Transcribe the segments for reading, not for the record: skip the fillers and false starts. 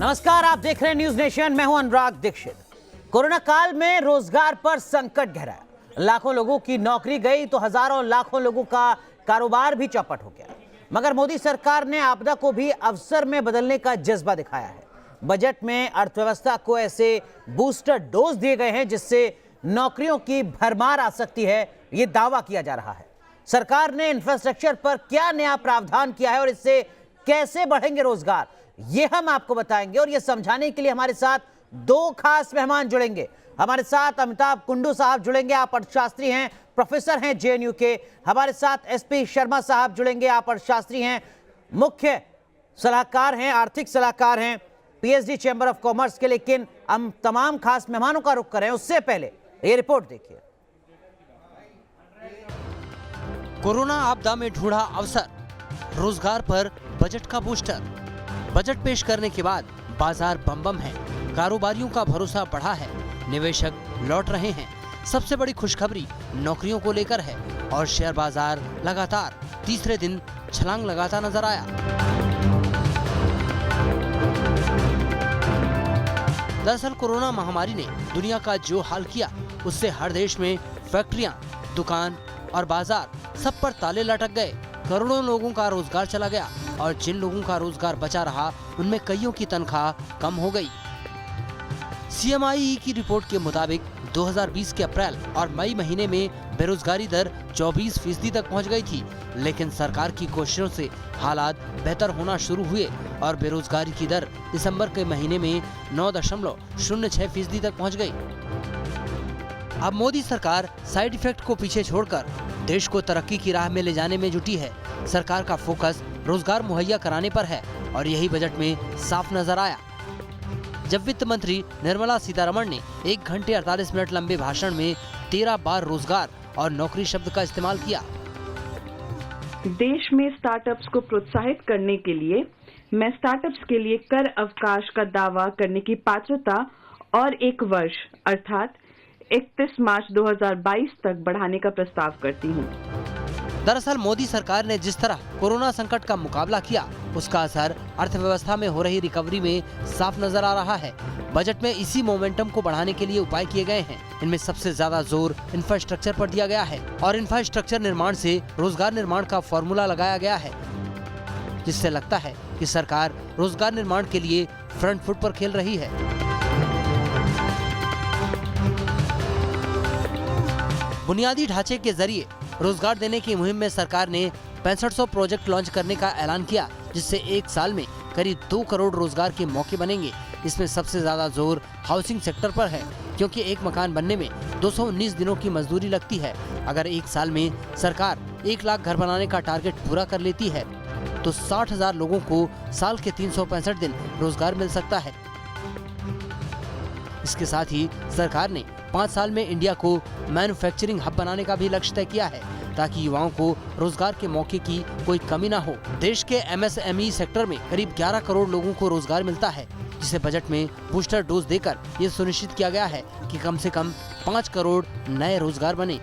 नमस्कार, आप देख रहे हैं न्यूज नेशन। मैं हूं अनुराग दीक्षित। कोरोना काल में रोजगार पर संकट गहरा। लाखों लोगों की नौकरी गई तो हजारों लाखों लोगों का कारोबार भी चौपट हो गया। मगर मोदी सरकार ने आपदा को भी अवसर में बदलने का जज्बा दिखाया है। बजट में अर्थव्यवस्था को ऐसे बूस्टर डोज दिए गए हैं जिससे नौकरियों की भरमार आ सकती है, ये दावा किया जा रहा है। सरकार ने इंफ्रास्ट्रक्चर पर क्या नया प्रावधान किया है और इससे कैसे बढ़ेंगे रोजगार, ये हम आपको बताएंगे। और ये समझाने के लिए हमारे साथ दो खास मेहमान जुड़ेंगे। हमारे साथ अमिताभ कुंडू साहब जुड़ेंगे, आप अर्थशास्त्री हैं, प्रोफेसर हैं जेएनयू के। हमारे साथ एसपी शर्मा साहब जुड़ेंगे, आप अर्थशास्त्री हैं, मुख्य सलाहकार हैं, आर्थिक सलाहकार हैं, पीएचडी चैंबर ऑफ कॉमर्स के। लेकिन हम तमाम खास मेहमानों का रुख करें उससे पहले ये रिपोर्ट देखिए। कोरोना आपदा में ढूंढा अवसर, रोजगार पर बजट का बूस्टर। बजट पेश करने के बाद बाजार बम है, कारोबारियों का भरोसा बढ़ा है, निवेशक लौट रहे हैं। सबसे बड़ी खुशखबरी नौकरियों को लेकर है और शेयर बाजार लगातार तीसरे दिन छलांग लगाता नजर आया। दरअसल कोरोना महामारी ने दुनिया का जो हाल किया, उससे हर देश में फैक्ट्रियां, दुकान और बाजार सब पर ताले लटक गए। करोड़ों लोगों का रोजगार चला गया और जिन लोगों का रोजगार बचा रहा उनमें कईयों की तनख्वाह कम हो गई। सीएमआई की रिपोर्ट के मुताबिक 2020 के अप्रैल और मई महीने में बेरोजगारी दर 24% तक पहुंच गई थी। लेकिन सरकार की कोशिशों से हालात बेहतर होना शुरू हुए और बेरोजगारी की दर दिसंबर के महीने में 9.06% तक पहुंच गई। अब मोदी सरकार साइड इफेक्ट को पीछे छोड़कर देश को तरक्की की राह में ले जाने में जुटी है। सरकार का फोकस रोजगार मुहैया कराने पर है और यही बजट में साफ नजर आया जब वित्त मंत्री निर्मला सीतारमण ने 1 घंटे 48 मिनट लंबे भाषण में 13 बार रोजगार और नौकरी शब्द का इस्तेमाल किया। देश में स्टार्टअप्स को प्रोत्साहित करने के लिए मैं स्टार्टअप्स के लिए कर अवकाश का दावा करने की पात्रता और 1 वर्ष अर्थात 31 मार्च 2022 तक बढ़ाने का प्रस्ताव करती हूँ। दरअसल मोदी सरकार ने जिस तरह कोरोना संकट का मुकाबला किया, उसका असर अर्थव्यवस्था में हो रही रिकवरी में साफ नजर आ रहा है। बजट में इसी मोमेंटम को बढ़ाने के लिए उपाय किए गए हैं। इनमें सबसे ज्यादा जोर इंफ्रास्ट्रक्चर पर दिया गया है और इंफ्रास्ट्रक्चर निर्माण से रोजगार निर्माण का फॉर्मूला लगाया गया है, जिससे लगता है कि सरकार रोजगार निर्माण के लिए फ्रंट फुट पर खेल रही है। बुनियादी ढांचे के जरिए रोजगार देने की मुहिम में सरकार ने 6500 प्रोजेक्ट लॉन्च करने का ऐलान किया, जिससे 1 साल में करीब 2 करोड़ रोजगार के मौके बनेंगे। इसमें सबसे ज्यादा जोर हाउसिंग सेक्टर पर है, क्योंकि एक मकान बनने में 219 दिनों की मजदूरी लगती है। अगर 1 साल में सरकार 1 लाख घर बनाने का टारगेट पूरा कर लेती है तो 60,000 लोगों को साल के 365 दिन रोजगार मिल सकता है। इसके साथ ही सरकार ने 5 साल में इंडिया को मैन्युफैक्चरिंग हब बनाने का भी लक्ष्य तय किया है, ताकि युवाओं को रोजगार के मौके की कोई कमी न हो। देश के एमएसएमई सेक्टर में करीब 11 करोड़ लोगों को रोजगार मिलता है, जिसे बजट में बूस्टर डोज देकर ये सुनिश्चित किया गया है कि कम से कम 5 करोड़ नए रोजगार बने।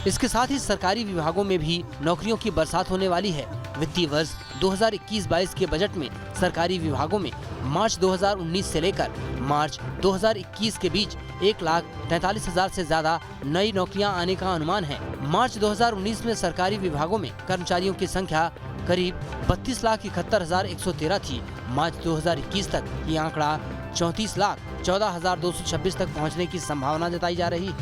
इसके साथ ही सरकारी विभागों में भी नौकरियों की बरसात होने वाली है। वित्तीय वर्ष 2021-22 के बजट में सरकारी विभागों में मार्च 2019 से लेकर मार्च 2021 के बीच 1,43,000 से ज्यादा नई नौकरियां आने का अनुमान है। मार्च 2019 में सरकारी विभागों में कर्मचारियों की संख्या करीब 32,71,113 थी। मार्च 2021 तक ये आंकड़ा 34,14,226 तक पहुंचने की संभावना जताई जा रही है।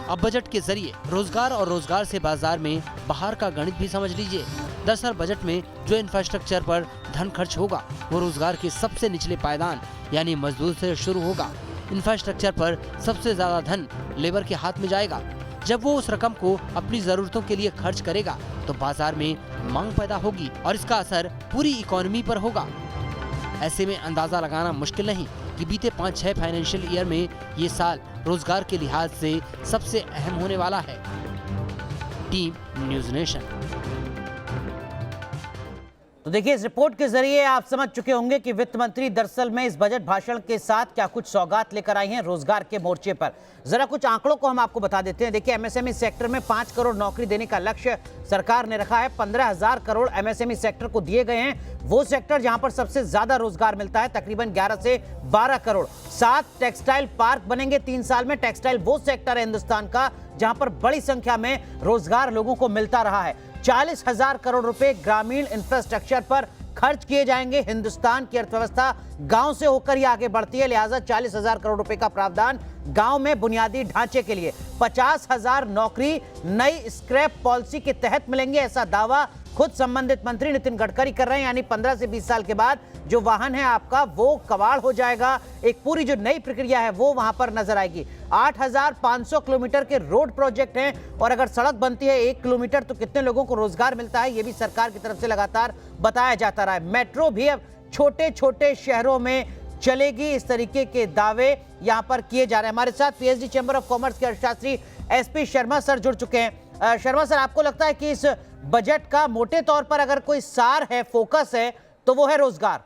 अब बजट के जरिए रोजगार और रोजगार से बाजार में बाहर का गणित भी समझ लीजिए। दरअसल बजट में जो इंफ्रास्ट्रक्चर पर धन खर्च होगा वो रोजगार के सबसे निचले पायदान यानी मजदूर से शुरू होगा। इंफ्रास्ट्रक्चर पर सबसे ज्यादा धन लेबर के हाथ में जाएगा। जब वो उस रकम को अपनी जरूरतों के लिए खर्च करेगा तो बाजार में मांग पैदा होगी और इसका असर पूरी इकोनॉमी पर होगा। ऐसे में अंदाजा लगाना मुश्किल नहीं कि बीते 5-6 फाइनेंशियल ईयर में ये साल रोजगार के लिहाज से सबसे अहम होने वाला है। Team news nation. तो देखिए, इस रिपोर्ट के जरिए आप समझ चुके होंगे कि वित्त मंत्री दरअसल में इस बजट भाषण के साथ क्या कुछ सौगात लेकर आई हैं रोजगार के मोर्चे पर। जरा कुछ आंकड़ों को हम आपको बता देते हैं। देखिए, एमएसएमई सेक्टर में 5 करोड़ नौकरी देने का लक्ष्य सरकार ने रखा है। 15,000 करोड़ एमएसएमई सेक्टर को दिए गए हैं। वो सेक्टर जहां पर सबसे ज्यादा रोजगार मिलता है, तकरीबन 11 से 12 करोड़। 7 टेक्सटाइल पार्क बनेंगे 3 साल में। टेक्सटाइल वो सेक्टर है हिंदुस्तान का जहां पर बड़ी संख्या में रोजगार लोगों को मिलता रहा है। 40,000 करोड़ रुपए ग्रामीण इंफ्रास्ट्रक्चर पर खर्च किए जाएंगे। हिंदुस्तान की अर्थव्यवस्था गांव से होकर ही आगे बढ़ती है, लिहाजा 40,000 करोड़ रुपए का प्रावधान गांव में बुनियादी ढांचे के लिए। 50,000 नौकरी नई स्क्रैप पॉलिसी के तहत मिलेंगे, ऐसा दावा खुद संबंधित मंत्री नितिन गडकरी कर रहे हैं। यानी 15 से 20 साल के बाद जो वाहन है आपका वो कबाड़ हो जाएगा। एक पूरी जो नई प्रक्रिया है वो वहां पर नजर आएगी। 8,500 किलोमीटर के रोड प्रोजेक्ट हैं और अगर सड़क बनती है 1 किलोमीटर तो कितने लोगों को रोजगार मिलता है, ये भी सरकार की तरफ से लगातार बताया जाता रहा है। मेट्रो भी अब छोटे छोटे शहरों में चलेगी, इस तरीके के दावे यहां पर किए जा रहे हैं। हमारे साथ पीएचडी चैंबर ऑफ कॉमर्स के अर्थशास्त्री एसपी शर्मा सर जुड़ चुके हैं। शर्मा सर, आपको लगता है कि इस बजट का मोटे तौर पर अगर कोई सार है, फोकस है, तो वो है रोजगार?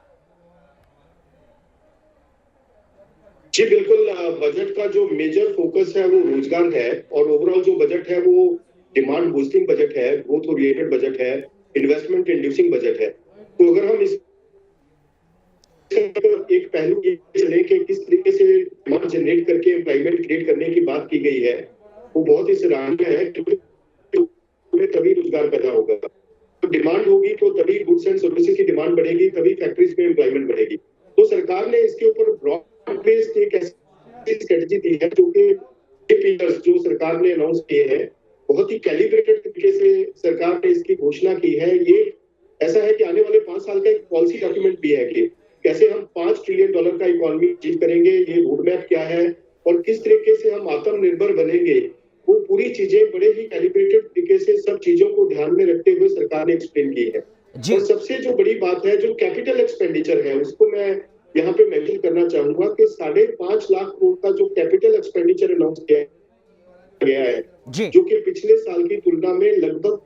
जी बिल्कुल, बजट का जो मेजर फोकस है वो रोजगार है और ओवरऑल जो बजट है वो डिमांड बूस्टिंग बजट है, ग्रोथ ओरिएंटेड बजट है, इन्वेस्टमेंट इंड्यूसिंग बजट है। तो अगर हम इस एक पहलू ये चले कि किस तरीके से डिमांड जनरेट करके एम्प्लॉयमेंट क्रिएट करने की बात की गई है, वो बहुत ही सराहनीय है, क्योंकि तभी रोजगार पैदा होगा। तो डिमांड होगी तो तभी गुड्स एंड सर्विसेज की डिमांड बढ़ेगी, तभी फैक्ट्रीज में एम्प्लॉयमेंट बढ़ेगी। तो सरकार ने इसके ऊपर ब्रॉड बेस्ड एक ऐसी स्ट्रेटजी दी है जो कि जो सरकार ने अनाउंस किए हैं, बहुत ही कैलिब्रेटेड तरीके से सरकार ने इसकी घोषणा की है। ये ऐसा है कि आने वाले 5 साल का एक पॉलिसी डॉक्यूमेंट भी है कि कैसे हम $5 ट्रिलियन का इकोनॉमी अचीव करेंगे, ये रोड मैप क्या है और किस तरीके से हम आत्मनिर्भर बनेंगे। वो पूरी चीजें बड़े ही कैलिब्रेटेड तरीके से सब चीजों को ध्यान में रखते हुए सरकार ने एक्सप्लेन की है। और सबसे जो बड़ी बात है, जो कैपिटल एक्सपेंडिचर है, उसको मैं यहाँ पे मेंशन करना चाहूंगा कि 5.5 लाख करोड़ का जो कैपिटल एक्सपेंडिचर अनाउंस किया गया है, जो कि पिछले साल की तुलना में लगभग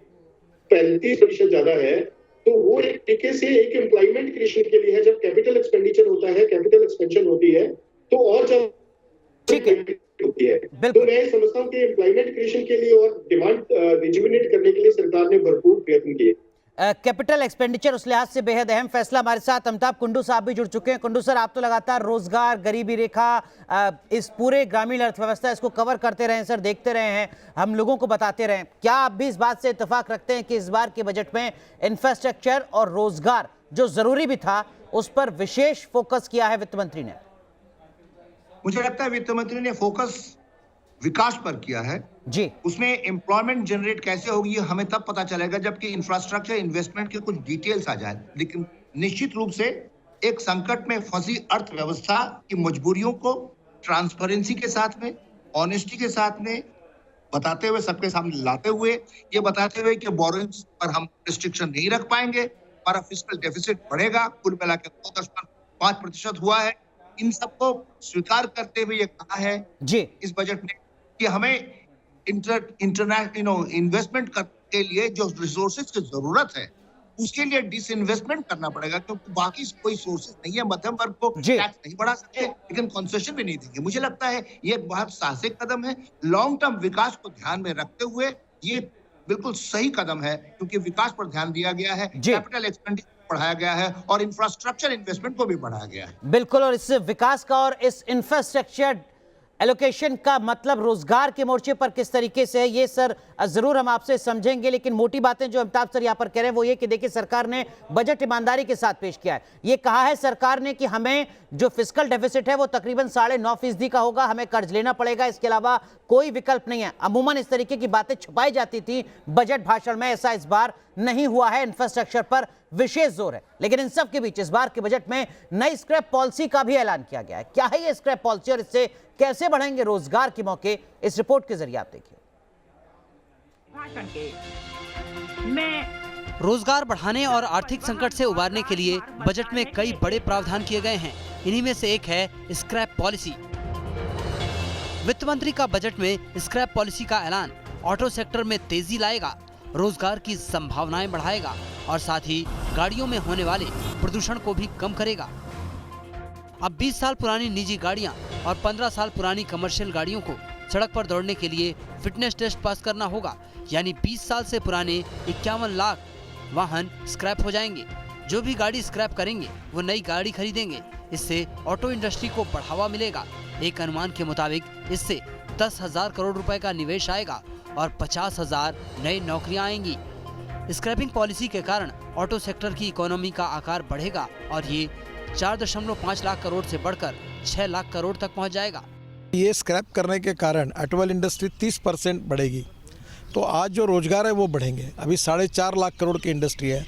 35% ज्यादा है। तो वो एक तरीके से एक एम्प्लॉयमेंट क्रिएशन के लिए है। जब कैपिटल एक्सपेंडिचर होता है, कैपिटल एक्सपेंशन होती है, तो और ज्यादा होती है। तो मैं समझता हूँ कि एम्प्लॉयमेंट क्रिएशन के लिए और डिमांड रिजुविनेट करने के लिए सरकार ने भरपूर प्रयत्न किए। कैपिटल एक्सपेंडिचर उस लिहाज से बेहद अहम फैसला। हमारे साथ अमिताभ कुंडू साहब भी जुड़ चुके हैं। कुंडू सर, आप तो लगातार रोजगार, गरीबी रेखा, इस पूरे ग्रामीण अर्थव्यवस्था इसको कवर करते रहे हैं सर, देखते रहे हैं, हम लोगों को बताते रहे हैं। क्या आप भी इस बात से इत्तेफाक रखते हैं कि इस बार के बजट में इंफ्रास्ट्रक्चर और रोजगार जो जरूरी भी था उस पर विशेष फोकस किया है वित्त मंत्री ने? मुझे लगता है वित्त मंत्री ने फोकस विकास पर किया है जी। उसमें एम्प्लॉयमेंट जनरेट कैसे होगी ये हमें तब पता चलेगा जबकि इंफ्रास्ट्रक्चर इन्वेस्टमेंट के कुछ डिटेल्स आ जाए। लेकिन निश्चित रूप से एक संकट में फंसी अर्थव्यवस्था की मजबूरियों को ट्रांसपेरेंसी के साथ में, ऑनेस्टी के साथ में बताते हुए, सबके सामने लाते हुए, ये बताते हुए कि बोरोइंग्स पर हम रिस्ट्रिक्शन नहीं रख पाएंगे, हमारा फिस्कल डेफिसिट बढ़ेगा, कुल मिलाकर 2.5% हुआ है। इन सबको स्वीकार करते हुए ये कहा है जी इस बजट में कि हमें इन्वेस्टमेंट करने के लिए जो रिसोर्सेज की जरूरत है उसके लिए डिसइन्वेस्टमेंट करना पड़ेगा, क्योंकि बाकी कोई सोर्सेज नहीं है। मध्यम वर्ग को टैक्स नहीं बढ़ा सकते, लेकिन कंसेशन भी नहीं देंगे। मुझे लगता है ये बहुत साहसिक कदम है। लॉन्ग टर्म विकास को ध्यान में रखते हुए ये बिल्कुल सही कदम है, क्योंकि विकास पर ध्यान दिया गया है, कैपिटल एक्सपेंडिचर बढ़ाया गया है और इंफ्रास्ट्रक्चर इन्वेस्टमेंट को भी बढ़ाया गया है। बिल्कुल, और इस विकास का और इस इंफ्रास्ट्रक्चर एलोकेशन का मतलब रोजगार के मोर्चे पर किस तरीके से है, ये सर जरूर हम आपसे समझेंगे। लेकिन मोटी बातें जो अमिताभ सर यहाँ पर कह रहे हैं वो ये कि देखिए, सरकार ने बजट ईमानदारी के साथ पेश किया है। ये कहा है सरकार ने कि हमें जो फिस्कल डेफिसिट है वो तकरीबन 9.5% का होगा, हमें कर्ज लेना पड़ेगा, इसके अलावा कोई विकल्प नहीं है। अमूमन इस तरीके की बातें छुपाई जाती थी बजट भाषण में, ऐसा इस बार नहीं हुआ है। इंफ्रास्ट्रक्चर पर विशेष जोर है। लेकिन इन सब के बीच इस बार के बजट में नई स्क्रैप पॉलिसी का भी ऐलान किया गया है। क्या है ये स्क्रैप पॉलिसी और इससे कैसे बढ़ेंगे रोजगार के मौके, इस रिपोर्ट के जरिए आप देखिए। रोजगार बढ़ाने और आर्थिक संकट से उबारने के लिए बजट में कई बड़े प्रावधान किए गए हैं। इन्हीं में से एक है स्क्रैप पॉलिसी। वित्त मंत्री का बजट में स्क्रैप पॉलिसी का ऐलान ऑटो सेक्टर में तेजी लाएगा, रोजगार की संभावनाएं बढ़ाएगा और साथ ही गाड़ियों में होने वाले प्रदूषण को भी कम करेगा। अब 20 साल पुरानी निजी गाड़ियां और 15 साल पुरानी कमर्शियल गाड़ियों को सड़क पर दौड़ने के लिए फिटनेस टेस्ट पास करना होगा। यानी 20 साल से पुराने 51 लाख वाहन स्क्रैप हो जाएंगे। जो भी गाड़ी स्क्रैप करेंगे वो नई गाड़ी खरीदेंगे। इससे ऑटो इंडस्ट्री को बढ़ावा मिलेगा। एक अनुमान के मुताबिक इससे 10,000 करोड़ रुपए का निवेश आएगा और 50,000 नई नौकरियां आएंगी। स्क्रैपिंग पॉलिसी के कारण ऑटो सेक्टर की इकोनॉमी का आकार बढ़ेगा और ये 4.5 लाख करोड़ से बढ़कर 6 लाख करोड़ तक पहुंच जाएगा। ये स्क्रैप करने के कारण ऑटोमोबाइल इंडस्ट्री 30% बढ़ेगी, तो आज जो रोजगार है वो बढ़ेंगे। अभी 4.5 लाख करोड़ की इंडस्ट्री है,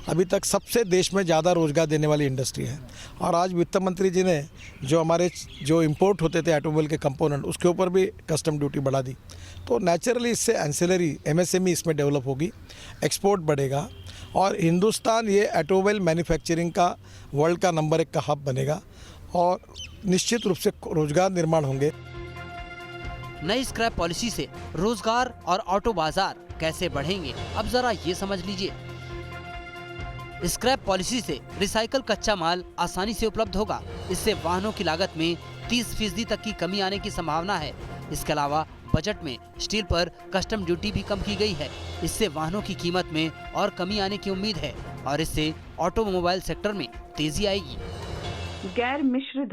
अभी तक सबसे देश में ज़्यादा रोजगार देने वाली इंडस्ट्री है। और आज वित्त मंत्री जी ने जो इंपोर्ट होते थे ऑटोमोबाइल के कंपोनेंट, उसके ऊपर भी कस्टम ड्यूटी बढ़ा दी। तो नेचुरली इससे एंसिलरी MSME इसमें डेवलप होगी, एक्सपोर्ट बढ़ेगा और हिंदुस्तान ये ऑटोमोबाइल मैन्युफैक्चरिंग का वर्ल्ड का नंबर 1 का हब बनेगा और निश्चित रूप से रोजगार निर्माण होंगे। नई स्क्रैप पॉलिसी से रोजगार और ऑटो बाजार कैसे बढ़ेंगे, अब जरा ये समझ लीजिए। स्क्रैप पॉलिसी से रिसाइकल कच्चा माल आसानी से उपलब्ध होगा। इससे वाहनों की लागत में 30% तक की कमी आने की संभावना है। इसके अलावा बजट में स्टील पर कस्टम ड्यूटी भी कम की गई है। इससे वाहनों की कीमत में और कमी आने की उम्मीद है और इससे ऑटोमोबाइल सेक्टर में तेजी आएगी। गैर मिश्र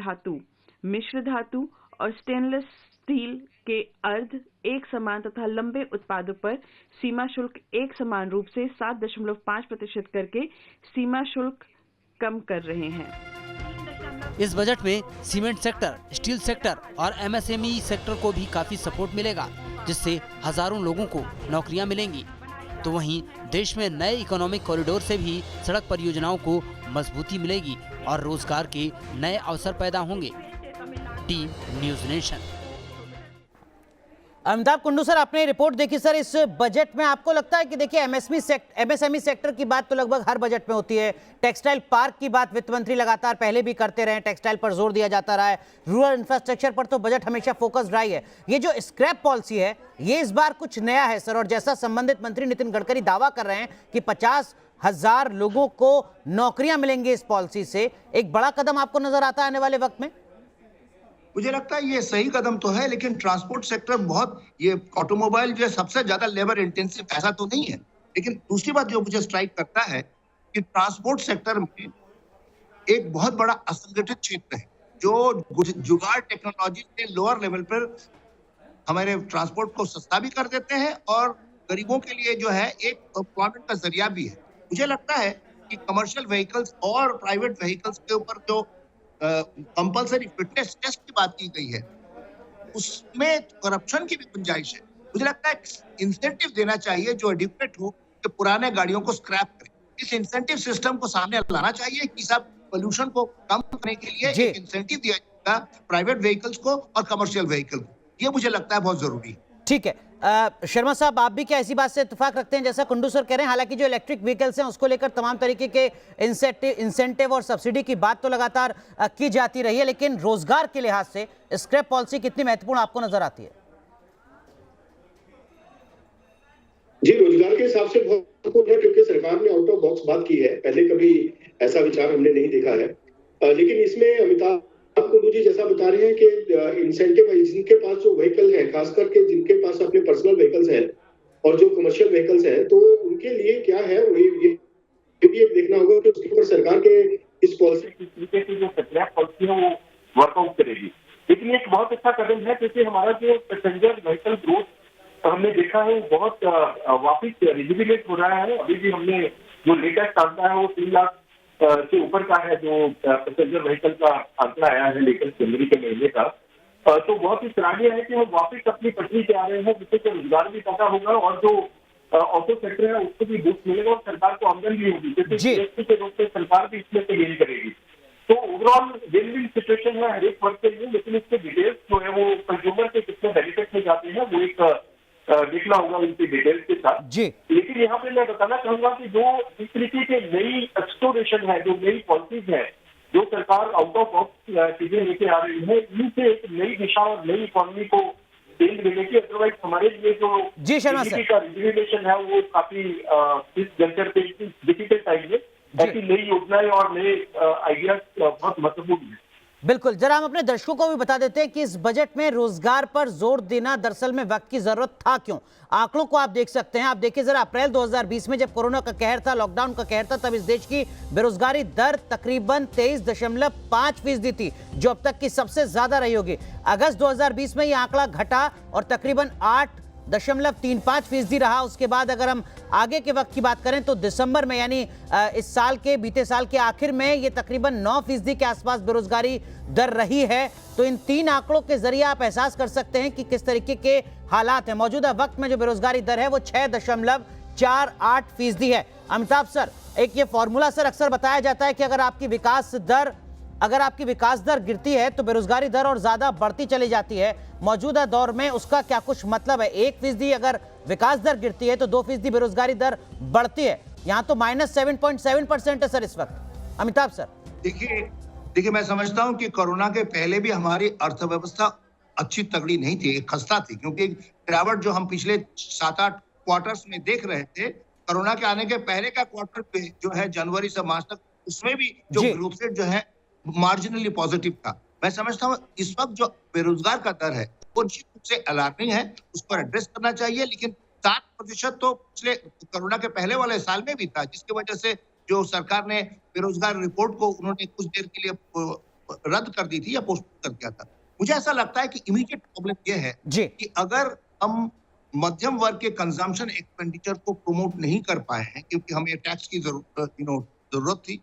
धातु और स्टेनलेस स्टील के अर्ध एक समान तथा लंबे उत्पादों पर सीमा शुल्क एक समान रूप से 7.5% करके सीमा शुल्क कम कर रहे हैं। इस बजट में सीमेंट सेक्टर, स्टील सेक्टर और MSME सेक्टर को भी काफी सपोर्ट मिलेगा, जिससे हजारों लोगों को नौकरियां मिलेंगी। तो वहीं देश में नए इकोनॉमिक कॉरिडोर से भी सड़क परियोजनाओं को मजबूती मिलेगी और रोजगार के नए अवसर पैदा होंगे। Team news nation. Amitabh Kundu sir, आपने रिपोर्ट देखी सर, इस बजट में आपको लगता है कि देखिए MSME सेक्टर की बात तो लगभग हर बजट में होती है, टेक्सटाइल पार्क की बात वित्त मंत्री लगातार पहले भी करते रहे, टेक्सटाइल पर जोर दिया जाता रहा है, रूरल इंफ्रास्ट्रक्चर पर तो बजट हमेशा फोकस रही है। ये जो स्क्रैप पॉलिसी है ये इस बार कुछ नया है सर, और जैसा संबंधित मंत्री नितिन गडकरी दावा कर रहे हैं कि 50,000 लोगों को नौकरियां मिलेंगी इस पॉलिसी से, एक बड़ा कदम आपको नजर आता है आने वाले वक्त में? मुझे लगता है ये सही कदम तो है, लेकिन ट्रांसपोर्ट सेक्टर ये ऑटोमोबाइल जो है सबसे ज्यादा लेबर इंटेंसिव ऐसा तो नहीं है। लेकिन दूसरी बात जो मुझे स्ट्राइक करता है कि ट्रांसपोर्ट सेक्टर में एक बहुत बड़ा असंगठित क्षेत्र है, जो जुगाड़ टेक्नोलॉजी के लोअर लेवल पर हमारे ट्रांसपोर्ट को सस्ता भी कर देते हैं और गरीबों के लिए जो है एक एम्प्लॉयमेंट का जरिया भी है। मुझे लगता है कि कमर्शियल व्हीकल्स और प्राइवेट व्हीकल्स के ऊपर जो कंपल्सरी फिटनेस टेस्ट की बात की गई है, उसमें करप्शन की भी गुंजाइश है। मुझे लगता है इंसेंटिव देना चाहिए जो एडिक्वेट हो कि पुराने गाड़ियों को स्क्रैप करें। इस इंसेंटिव सिस्टम को सामने लाना चाहिए कि सब पोल्यूशन को कम करने के लिए एक इंसेंटिव दिया जाएगा प्राइवेट व्हीकल्स को और कमर्शियल व्हीकल को। ये मुझे लगता है बहुत जरूरी है। ठीक है, शर्मा साहब, आप भी क्या ऐसी बात से इत्तेफाक रखते हैं जैसा कुंडू सर कह रहे हैं? हालांकि जो इलेक्ट्रिक व्हीकल्स हैं उसको लेकर तमाम तरीके के इंसेंटिव और सब्सिडी की बात तो लगातार की जाती रही है, लेकिन रोजगार के लिहाज से स्क्रैप पॉलिसी कितनी महत्वपूर्ण आपको नजर आती है? जी, रोजगार के हिसाब से बहुत महत्वपूर्ण है, क्योंकि सरकार ने आउट ऑफ बॉक्स बात की है। पहले कभी ऐसा विचार हमने नहीं देखा है। लेकिन इसमें अमिताभ कुंडू जी जैसा बता रहे हैं कि इंसेंटिव जिनके पास जो व्हीकल है, खास करके जिनके पास अपने पर्सनल व्हीकल्स हैं और जो कमर्शियल व्हीकल्स हैं, तो उनके लिए क्या है ये भी एक देखना होगा कि उसके ऊपर सरकार के इस पॉलिसी की जो स्क्रैप पॉलिसी है वो वर्कआउट करेगी। लेकिन एक बहुत अच्छा कदम है, क्योंकि हमारा जो पैसेंजर व्हीकल ग्रोथ हमने देखा है वो बहुत वापिस रिजुविनेट हो रहा है। अभी भी हमने जो लेटेस्ट आंकड़ा है वो 3 लाख से ऊपर का है, जो पैसेंजर व्हीकल का आंकड़ा आया है लेकर जनवरी के महीने का। तो बहुत ही सराहनीय है कि हम वापस अपनी पटरी पे आ रहे हैं, जिससे रोजगार भी पैदा होगा और जो ऑटो सेक्टर है उसको भी बूस्ट मिलेगा और सरकार को आमदनी भी होगी, जैसे जीएसटी के रूप में सरकार भी इसमें से गेन करेगी। तो ओवरऑल विन विन सिचुएशन है हर एक वर्ग के लिए। लेकिन इसके डिटेल्स जो है वो कंज्यूमर के कितने बेनिफिट में जाते हैं वो एक देखना होगा उनकी डिटेल्स के साथ जी। लेकिन यहाँ पे मैं बताना चाहूंगा कि जो इस तरीके के नई एक्सप्लोरेशन है, जो नई पॉलिसीज है, जो सरकार आउट ऑफ बॉक्स चीजें लेके आ रही है, इनसे एक नई दिशा और नई इकोनॉमी को चेंज मिलेगी। अदरवाइज हमारे लिए जो जीडीपी का रिजर्वेशन है वो काफी इस जंक्चर पे डिफिकल्ट टाइम में ऐसी नई योजनाएं और नए आइडिया बहुत महत्वपूर्ण है। बिल्कुल, जरा हम अपने दर्शकों को भी बता देते हैं कि इस बजट में रोजगार पर जोर देना दरअसल में वक्त की जरूरत था क्यों। आंकड़ों को आप देख सकते हैं। आप देखिए जरा, अप्रैल 2020 में जब कोरोना का कहर था, लॉकडाउन का कहर था, तब इस देश की बेरोजगारी दर तकरीबन 23.5% थी, जो अब तक की सबसे ज्यादा रही होगी। अगस्त 2020 में यह आंकड़ा घटा और तकरीबन 8.35% रहा। उसके बाद अगर हम आगे के वक्त की बात करें तो दिसंबर में, यानी इस साल के, बीते साल के आखिर में, ये तकरीबन 9% के आसपास बेरोजगारी दर रही है। तो इन 3 आंकड़ों के जरिए आप एहसास कर सकते हैं कि किस तरीके के हालात हैं। मौजूदा वक्त में जो बेरोजगारी दर है वो 6.48% है। अमिताभ सर, एक ये फॉर्मूला सर अक्सर बताया जाता है कि अगर आपकी विकास दर गिरती है तो बेरोजगारी दर और ज्यादा बढ़ती चली जाती है। मौजूदा दौर में उसका क्या कुछ मतलब है? 1% अगर विकास दर गिरती है तो 2% बेरोजगारी दर बढ़ती है। यहाँ तो -7.7% है सर इस वक्त। अमिताभ सर, देखिए मैं समझता हूं कि कोरोना के पहले भी हमारी अर्थव्यवस्था अच्छी तगड़ी नहीं थी, एक खस्ता थी, क्योंकि गिरावट जो हम पिछले 7-8 क्वार्टर्स में देख रहे थे, कोरोना के आने के पहले का क्वार्टर पे जो है जनवरी से मार्च तक, उसमें भी जो ग्रोथ रेट जो है मार्जिनली पॉजिटिव था। मैं समझता हूँ इस वक्त जो बेरोजगार का दर है वो निश्चित रूप से अलार्मिंग है, उस पर एड्रेस करना चाहिए। लेकिन 7% तो पिछले कोरोना के पहले वाले साल में भी था, जिसकी वजह से जो सरकार ने बेरोजगार रिपोर्ट को उन्होंने कुछ देर के लिए रद्द कर दी थी या पोस्टपोन कर दिया था। मुझे ऐसा लगता है कि इमीडिएट प्रॉब्लम ये है कि अगर हम मध्यम वर्ग के कंजम्पशन एक्सपेंडिचर को प्रमोट नहीं कर पाए हैं, क्योंकि हमें टैक्स की जरूरत थी,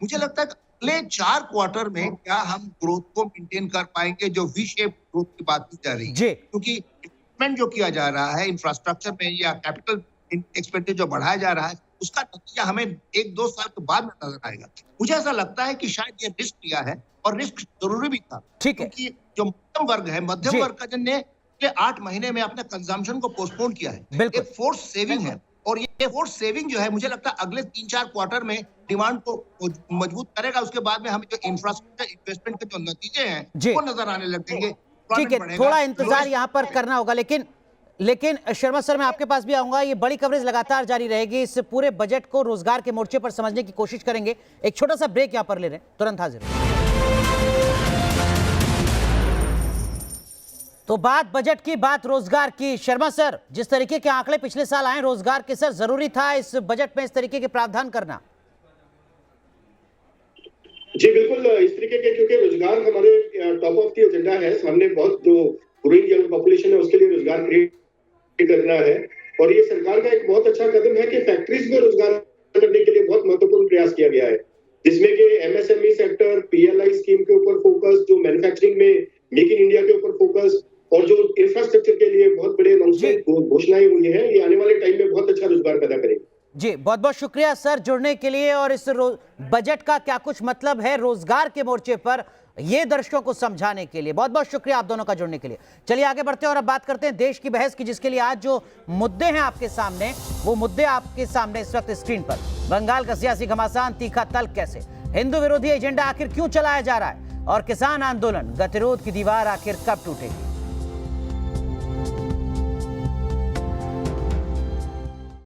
मुझे लगता है अगले 4 क्वार्टर में क्या हम ग्रोथ को मेंटेन कर पाएंगे, जो वी शेप ग्रोथ की बात की जा रही है। क्योंकि इन्वेस्टमेंट जो किया जा रहा है इंफ्रास्ट्रक्चर में या कैपिटल एक्सपेंडिचर जो बढ़ाया जा रहा है, उसका नतीजा हमें 1-2 साल के बाद में नजर आएगा। मुझे ऐसा लगता है कि शायद ये रिस्क लिया है और रिस्क जरूरी भी था, क्योंकि जो मध्यम वर्ग है, मध्यम वर्ग का जिनने 8 महीने में अपने कंजम्पशन को पोस्टपोन किया है, एक फोर्स सेविंग है। और ये फोर्स सेविंग जो है, मुझे लगता है अगले 3-4 क्वार्टर में डिमांड को मजबूत करेगा। उसके बाद में हमें जो इंफ्रास्ट्रक्चर इन्वेस्टमेंट के जो नतीजे हैं वो नजर आने लगेंगे। ठीक है, थोड़ा इंतजार यहाँ पर करना होगा। लेकिन शर्मा सर, मैं आपके पास भी आऊंगा। ये बड़ी कवरेज लगातार जारी रहेगी। इस पूरे बजट को रोजगार के मोर्चे पर समझने की कोशिश करेंगे। एक छोटा सा ब्रेक यहाँ पर ले रहे हैं, तुरंत हाजिर। तो बात बजट की, बात रोजगार की। शर्मा सर, जिस तरीके के आंकड़े पिछले साल आए रोजगार के, सर जरूरी था इस बजट में इस तरीके के प्रावधान करना? जी बिल्कुल, इस तरीके के, क्योंकि रोजगार हमारे टॉप ऑफ द एजेंडा है। सामने बहुत जो ग्रोइंग यंग पॉपुलेशन है उसके लिए रोजगार क्रिएट करना है। और ये सरकार का एक बहुत अच्छा कदम है कि फैक्ट्रीज में रोजगार करने के लिए बहुत महत्वपूर्ण प्रयास किया गया है, जिसमें कि एमएसएमई सेक्टर, पीएलआई स्कीम के ऊपर फोकस, जो मैन्युफैक्चरिंग में मेक इन इंडिया के ऊपर फोकस, और जो इंफ्रास्ट्रक्चर के लिए बहुत बड़े घोषणाएं हुई है, ये आने वाले टाइम में बहुत अच्छा रोजगार पैदा करेंगे। जी, बहुत बहुत शुक्रिया सर जुड़ने के लिए। और इस बजट का क्या कुछ मतलब है रोजगार के मोर्चे पर, ये दर्शकों को समझाने के लिए बहुत बहुत शुक्रिया आप दोनों का जुड़ने के लिए। चलिए आगे बढ़ते हैं और अब बात करते हैं देश की बहस की, जिसके लिए आज जो मुद्दे हैं आपके सामने, वो मुद्दे आपके सामने इस वक्त स्क्रीन पर। बंगाल का सियासी घमासान तीखा तल्ख कैसे, हिंदू विरोधी एजेंडा आखिर क्यों चलाया जा रहा है, और किसान आंदोलन गतिरोध की दीवार आखिर कब टूटेगी।